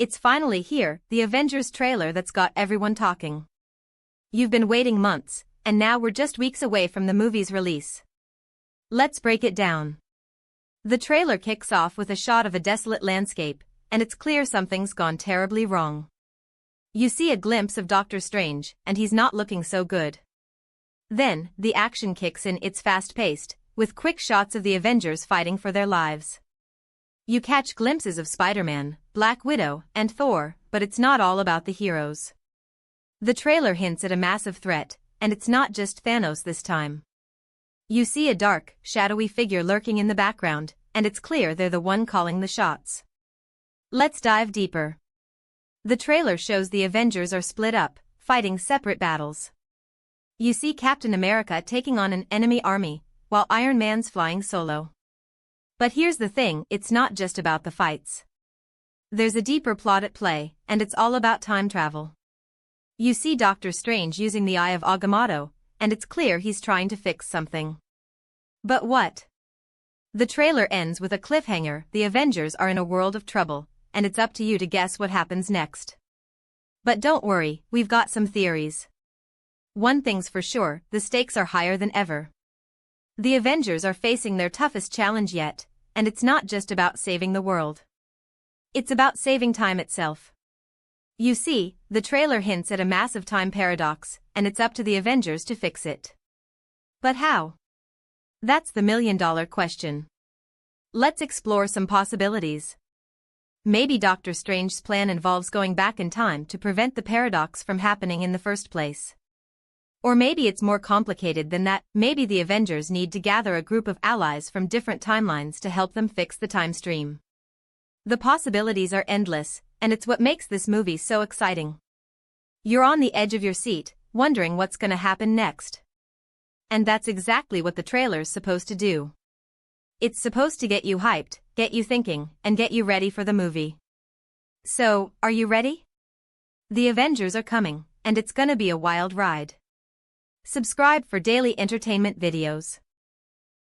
It's finally here, the Avengers trailer that's got everyone talking. You've been waiting months, and now we're just weeks away from the movie's release. Let's break it down. The trailer kicks off with a shot of a desolate landscape, and it's clear something's gone terribly wrong. You see a glimpse of Doctor Strange, and he's not looking so good. Then, the action kicks in. It's fast-paced, with quick shots of the Avengers fighting for their lives. You catch glimpses of Spider-Man, Black Widow, and Thor, but it's not all about the heroes. The trailer hints at a massive threat, and it's not just Thanos this time. You see a dark, shadowy figure lurking in the background, and it's clear they're the one calling the shots. Let's dive deeper. The trailer shows the Avengers are split up, fighting separate battles. You see Captain America taking on an enemy army, while Iron Man's flying solo. But here's the thing, it's not just about the fights. There's a deeper plot at play, and it's all about time travel. You see Doctor Strange using the Eye of Agamotto, and it's clear he's trying to fix something. But what? The trailer ends with a cliffhanger. The Avengers are in a world of trouble, and it's up to you to guess what happens next. But don't worry, we've got some theories. One thing's for sure, the stakes are higher than ever. The Avengers are facing their toughest challenge yet, and it's not just about saving the world. It's about saving time itself. You see, the trailer hints at a massive time paradox, and it's up to the Avengers to fix it. But how? That's the million-dollar question. Let's explore some possibilities. Maybe Doctor Strange's plan involves going back in time to prevent the paradox from happening in the first place. Or maybe it's more complicated than that. Maybe the Avengers need to gather a group of allies from different timelines to help them fix the time stream. The possibilities are endless, and it's what makes this movie so exciting. You're on the edge of your seat, wondering what's gonna happen next. And that's exactly what the trailer's supposed to do. It's supposed to get you hyped, get you thinking, and get you ready for the movie. So, are you ready? The Avengers are coming, and it's gonna be a wild ride. Subscribe for daily entertainment videos.